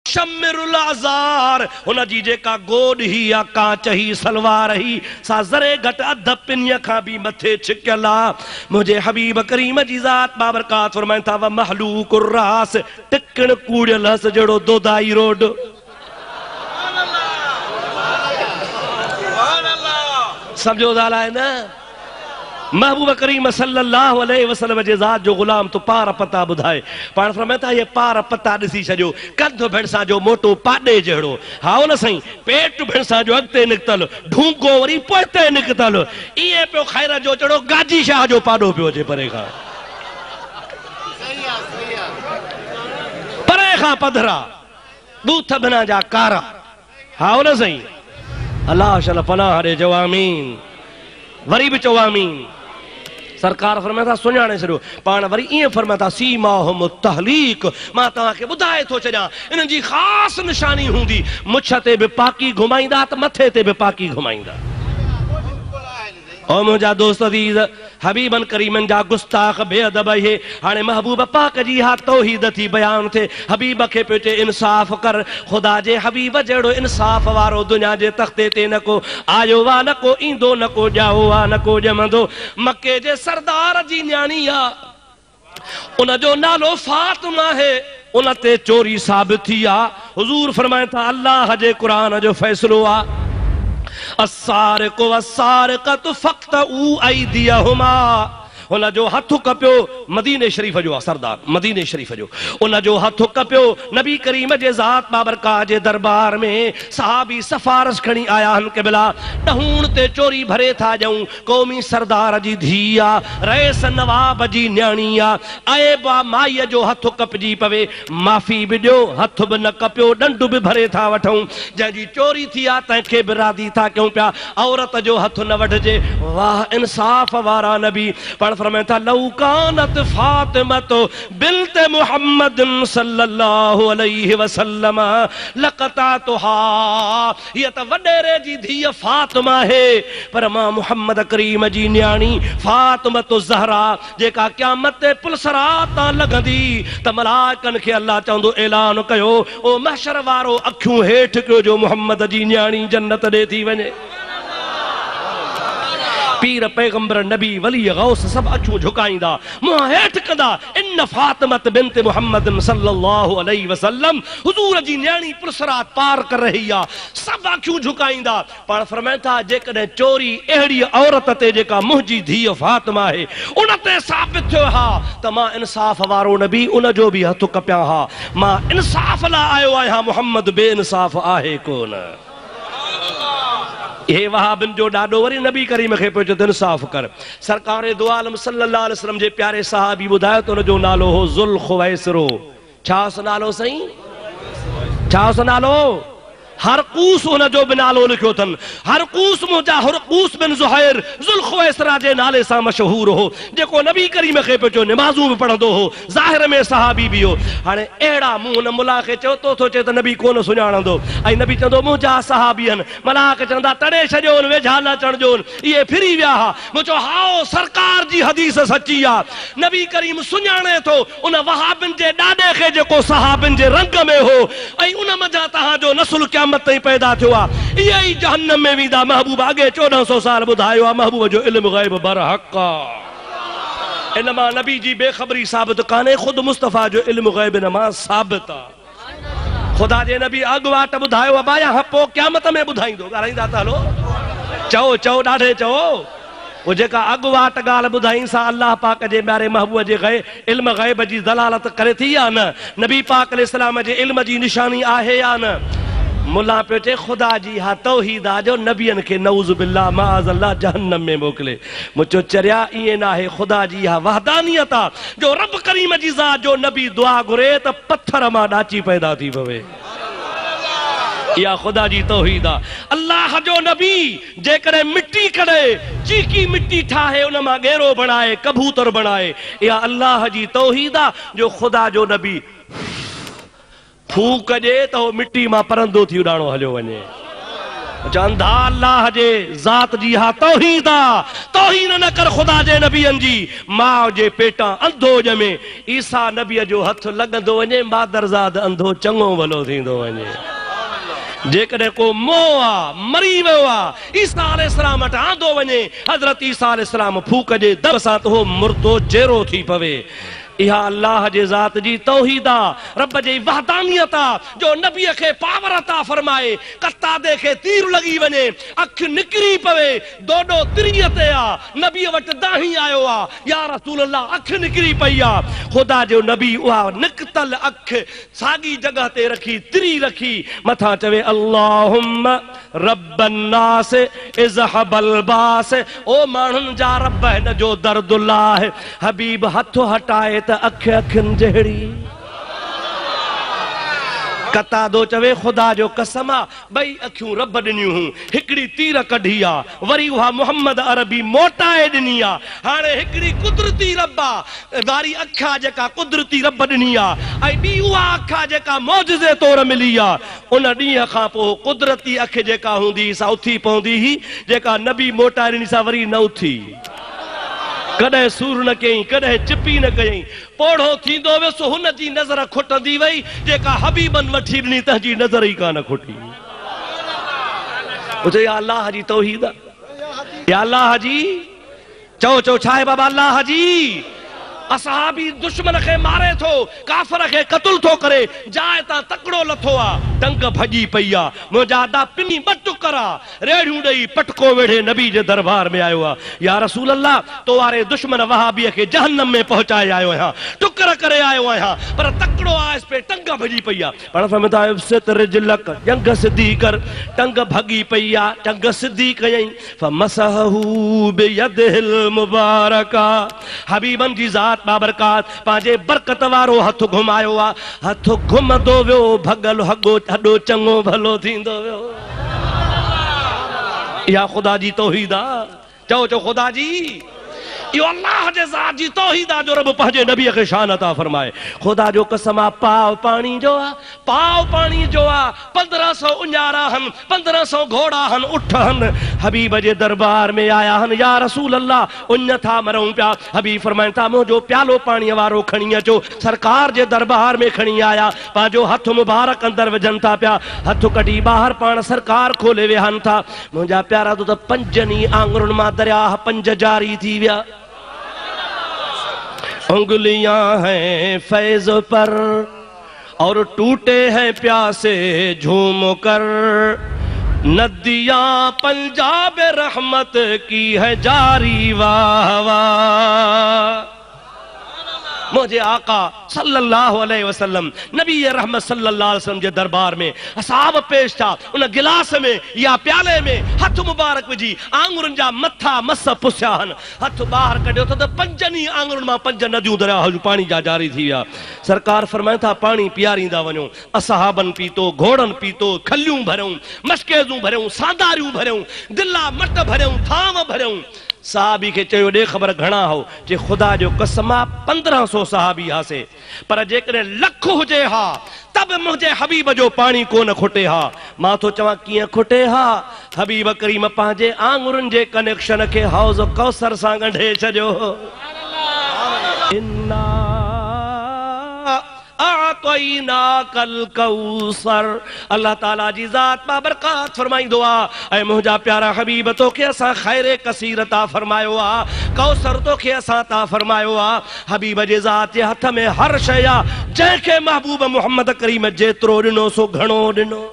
شمر العزار ہونا جی جے کا گوڑ ہی یا کانچ ہی سلوار ہی سا زرے گھٹ ادھ پنیا کھا بھی متھے چھکلا مجھے حبیب کریم جی ذات بابرکات فرمائن تھا ومحلوق الراس ٹکن کوڑل ہس جڑو دو دائی روڈ سمجھو دالا ہے نا محبوب کریم صلی اللہ علیہ وسلم جے ذات جو غلام تو پارا پتا بدھائے پان فرمائتا یہ پارا پتا دسی چھجو کندھ بھنسا جو موٹو پاڑے جہڑو ہاؤ نہ سائیں پیٹ بھنسا جو اگتے نکتل ڈھونکو وری پوئتے نکتل یہ پیو خیرہ جو چڑو گاجی شاہ جو پاڑو پیو جے پرے کھا پرے کھا پدھرا بوتھ بنا جا کارا ہاؤ نہ سائیں اللہ شاء پناہ رے جو آمین وری بچو آمین سرکار فرماتا سنیانے سے رو پانا وری این فرماتا سیماہم التحلیق ماں تاں کے بدھائے تو چجا انہوں جی خاص نشانی ہوں دی مچھتے بے پاکی گھمائیں دا تا متھے تے بے پاکی گھمائیں دا او مجھا دوست عزیز حبیبن کریمن جا گستاخ بے ادب ہے ہانے محبوب پاک جی ہاں توحید تھی بیان تھے حبیب کے پیچھے انصاف کر خدا جے حبیب جڑو انصاف وارو دنیا جے تختے تے نکو آیو وا نکو ایندو نکو جاؤ وا نکو جمندو مکے جے سردار جی نیانیا انہ جو نالو فاطمہ ہے انہ تے چوری ثابت تھیا حضور فرمائے تھا اللہ جے قرآن جو فیصلو آ السارق والسارقۃ فاقطعوا ایدیہما انہ جو ہتھ کپیو مدینہ شریف جو سردار مدینہ شریف جو انہ جو ہتھ کپیو نبی کریم جے ذات بابرکات جے دربار میں صحابی سفارش کھنی آیا ہن کے بلا ڈہون تے چوری بھرے تھا جاؤں قومی سردار جی دھیا رئیس نواب جی نیانیا آئے با مائی جو ہتھ کپ جی پوے معافی بڈیو ہتھ بن کپیو ڈنڈو بھی بھرے تھا وٹھوں جائیں جی چوری تھی آتا کے برادی تھا کیوں پیا عورت جو ہتھ نہ وڈ جے واہ انصاف وارا نبی پڑھ فرمائے تھا لو کانت فاطمت بنت محمد صلی اللہ علیہ وسلم لقطعتها یہ تو وڈیرے جی دھی فاطمہ ہے پر ماں محمد کریم جی نیانی فاطمت الزہرا جے کا قیامت پلسراتا لگندی تا ملائکن کے اللہ چاندو اعلان کہو او محشر وارو اکھوں ہیٹھ کیو جو محمد جی نیانی جنت دے تھی ونے پیر پیغمبر نبی ولی غوث سب اچھو جھکائیں دا مہیٹ کدا ان فاطمت بنت محمد صلی اللہ علیہ وسلم حضور جی نیانی پرسرات پار کر رہی ہے سب اچھو جھکائیں دا پر فرمائتا جے کنے چوری اہڑی عورت تے جے کا مہجی دھی فاطمہ ہے انتے ثابت تھو ہا تا ماں انصاف وارو نبی ان جو بھی ہتھو کپیا ہا ماں انصاف لا آئے آیا محمد بے انصاف آہے کون یہ وہابن جو ڈاڈو وری نبی کریم کے پوچھو انصاف کر سرکار دو عالم صلی اللہ علیہ وسلم جے پیارے صحابی بدھائے تو جو نالو ہو ذل خویسرو چھا سنالو سہیں چھا سنالو ہرقوس انہ جو بنالو لکھو تن ہرقوس مجھا ہرقوس بن زہیر ذوالخویسرا جے نالے سا مشہور ہو جے کو نبی کریم کے پچھو نمازوں بھی پڑھ دو ہو ظاہر میں صحابی بھی ہو ہانے ایڑا مون ملاقے چوتو تو چیتا نبی کون سنانا دو آئی نبی چندو مجھا صحابی ہن ملاقے چندہ تڑے شجون وے جھالا چڑھ جون یہ پھری ویا ہا مجھو ہاؤ سرکار جی حدیث سچی آ نبی کریم سنانے تو انہ وہابن جے ڈاڈے خے جے کو صحابن جے رنگ میں ہو آئی انہ مجھاتا ہاں جو نسل کیا مت پیدا تھوا یہی جہنم میں ویدہ محبوب آگے 1400 سال بدھائیو محبوب جو علم غیب برحقا انما نبی جی بے خبری ثابت کانے خود مصطفیٰ جو علم غیب نما ثابتا خدا جے نبی اگواٹ بدھائیو اب آیا ہپو قیامت میں بدھائیں دو گارہیں داتا لو چو ڈاڑھے چو وہ جے کا اگواٹ گال بدھائیں سا اللہ پاک جے میارے محبوب جے علم غیب جی دلالت کرے تھی یا نا نبی پاک علیہ السلام جے علم جی نشانی آہے یا نا ملا پیٹے خدا جی ہاں توحیدہ جو نبیان کے نعوذ باللہ معاذ اللہ جہنم میں موکلے مجھو چریا یہ نہ ہے خدا جی ہاں وحدانیتا جو رب کریم جی ذات جو نبی دعا گرے تا پتھر ما ڈاچی پیدا تھی بوے یا خدا جی توحیدہ اللہ جو نبی جے کرے مٹی کرے چیکی مٹی ٹھاہے انما گیرو بنائے کبوتر بنائے یا اللہ جی توحیدہ جو خدا جو نبی پھوک جے تو مٹی ماں پرندو تھی اڑانو ہلو ونے جاندھا اللہ جے ذات جی ہا توحید توہین نہ کر خدا جے نبیان جی ماں جے پیٹا اندھو جمے عیسیٰ نبی جو ہتھ لگندو ونے مادرزاد اندھو چنگو ولو تھیندو ونے جے کدے کو موآ مری ویا عیسیٰ علیہ السلام آندو ونے حضرت عیسیٰ علیہ السلام پھوک جے دب سات ہو مردو جیرو تھی پوے یہ اللہ جے ذات جی توحیدہ رب جی وحدانیتا جو نبی کے پاور عطا فرمائے قطادے کے تیر لگی ونے اکھ نکری پوے دوڑو تریتے نبی وٹ داہی آئے یا رسول اللہ اکھ نکری پیا خدا جو نبی نکتل اکھ ساگی جگہ تے رکھی تری رکھی متھا چوے اللہم رب الناس اذهب الباس او مانن جا رب ہے نہ جو درد اللہ ہے حبیب ہتھ ہٹائے اکھ اکھن جہڑی قطادو چوے خدا جو قسمہ بھئی اکھیوں رب ڈنیوں ہوں ہکڑی تیر کڈھیا وری وہا محمد عربی موٹائے ڈنیا ہانے ہکڑی قدرتی ربا واری اکھا جکا قدرتی رب ڈنیا اے بی ہوا اکھا جکا موجزے طور ملیا ان ڈیہ خاں پو قدرتی اکھ جکا ہوں دی سا اتھی پوندی ہی جکا نبی موٹائے ڈنی سا وری نہ اتھی کدے سور نہ کہیں کدے چپی نہ کہیں پوڑھو تھی دو ویسو ہن جی نظر کھٹ دی وئی جیکا حبیبن وٹھی ڈنی تہجی نظر ہی کانا کھٹی اسے یا اللہ جی توحید یا اللہ جی چو چو چھائے بابا اللہ جی اصحابی دشمن کے مارے تھو کافر کے قتل تھو کرے جائے تا تکڑو لتھو ٹنگ بھجی پیا مجاہدہ پنی بٹ کرا ریڑھوں ڈئی پٹکو ویڑھے نبی جے دربار میں آئے یا رسول اللہ تو آرے دشمن وہابی کے جہنم میں پہنچائے آئے ہاں ٹکر کرے آئے ہاں پر تکڑو آئے پہ ٹنگ بھجی پیا پر فرماتا ہے افست رجلک جنگ صدی کر ٹنگ بھگی پیا ٹنگ صدی کہیں فمسہو بیدہ المبارکہ حبیبن جی ذات بابرکات پانجے برکت وارو ہتھ گھمائیو ہتھ گھم دو ویو بھگل ہڈو چنگو بھلو تھیندو ویو یا خدا جی توحیدہ چو چو خدا جی یہ اللہ جے ذات جی توحیدہ جو رب پہنجے نبی کے شان عطا فرمائے خدا جو قسمہ پاو پانی جو پاو پانی جو 1500 انجارا ہن 1500 گھوڑا ہن اٹھ ہن حبیب جے دربار میں آیا ہن یا رسول اللہ انج تھا مروں پیا حبیب فرمائن تھا مو جو پیالو پانی وارو کھنی جو سرکار جے دربار میں کھنی آیا پا جو ہتھ مبارک اندر وجن تھا پیا ہتھ کٹی باہر پان سرکار کھولے وے ہن تھا مجھا پیارا تو پنجنی آنگرن ما دریا پنج جاری تھی ویا انگلیاں ہیں فیض پر اور ٹوٹے ہیں پیاسے جھوم کر ندیاں پنجاب رحمت کی ہے جاری واہ واہ مجھے آقا صلی اللہ علیہ وسلم نبی رحمت صلی اللہ علیہ وسلم جے دربار میں اصحاب پیش تھا ان گلاس میں یا پیالے میں ہتھ مبارک وجی آنگرن جا متھا مس پسیا ہن ہتھ باہر کڈیو تو پنجنی آنگرن ما پنج ندیوں دریا پانی جا جاری تھی ویا سرکار فرمائے تھا پانی پیاریندا ونیو اصحابن پیتو گھوڑن پیتو کھلیوں بھروں مشکیزوں بھروں سانداریوں بھروں دلا مٹ بھروں تھام بھروں صحابی کے چیو دے خبر گھنا ہو جے خدا جو قسمہ 1500 صحابی ہا سے پر جے کرے لکھ ہو جے ہا تب مجھے حبیب جو پانی کو نہ کھٹے ہا ماں تو چواں کیاں کھٹے ہا حبیب کریم پانجے آنگرن جے کنیکشن کے حوض کوثر سان گنڈھے چھجو انا اعطیناک الکوثر اللہ تعالیٰ جی ذات بابرکات فرمائی دعا اے مجھا پیارا حبیب تو کہ اسا خیر کثیر عطا فرمائیو کوثر تو کہ اسا عطا فرمائیو حبیب جی ذات جے ہتھ میں ہر شیا جے کے محبوب محمد کریم جیترو ڈنو سو گھنو ڈنو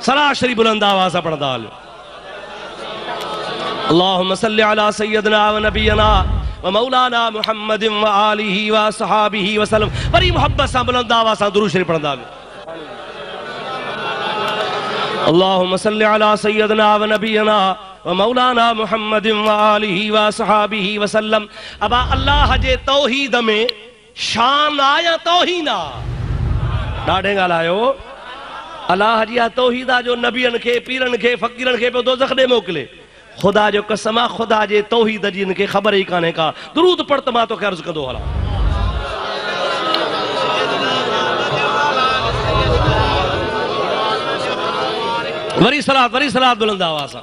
صلاح شریف بلند آواز پڑھ دال اللہم صلی علی سیدنا و نبینا ومولانا محمد وآلہ وصحابہ وسلم بڑی محبت سا بلند آواز سا درود شریف پڑھ دال اللہم صلی علی سیدنا و نبینا ومولانا محمد وآلہ وصحابہ وسلم ابا اللہ جے توحید میں شان آیا توہینا ڈاڑھیں گا لائیو اللہ جی توحیدہ جو نبیان کے پیرن کے فقیرن کے پہ دوزخ دے موکلے خدا جو قسمہ خدا جے توحید جن کے خبر ہی کانے کا درود پڑھتا ماں تو کہ عرض کدو حالا وری صلات بلند آواز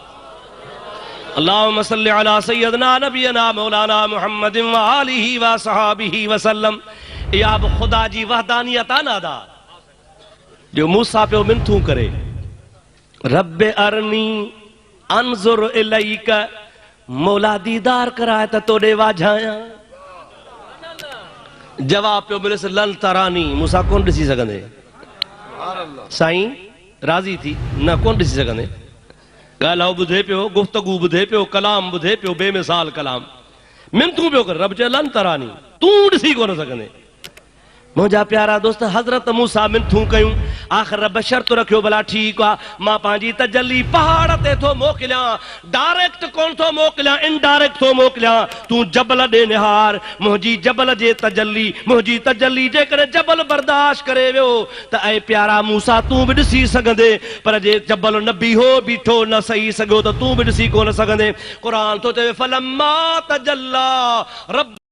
اللہم صلی علی سیدنا نبینا مولانا محمد وآلہ وصحابہ وسلم. یا اب خدا جی وحدانیت آنا دا جو موسیٰ پہ منتوں کرے رب ارنی انظر الیک مولا دیدار کرائے تا تو دے واجھایا. جواب پہ ملے سے لن ترانی موسیٰ کون ڈسی سکندے سائیں راضی تھی نہ کون ڈسی سکندے گالاؤ بدھے پیو گفتگو بدھے پیو کلام بدھے پیو بے مثال کلام منتوں پیو کر رب چے لن ترانی تو ڈسی کو نہ سکندے. مجھا پیارا دوست حضرت موسیٰ منتوں کیوں آخر رب شرط رکھو بلا ٹھیک وا ماں پانجی تجلی پہاڑ تے تھو موکلیاں ڈائریکٹ کون تھو موکلیاں انڈائریکٹ تھو موکلیاں تو جبل دے نہار مجھے جبل جے تجلی مجھے تجلی جے کرے جبل برداشت کرے ویو تا اے پیارا موسیٰ تو بھی ڈسی سگندے پر جے جبل نبی ہو بیٹھو نہ صحیح سگو تو بھی ڈسی کو نہ سگندے. قرآن تو تے فلما تجلا رب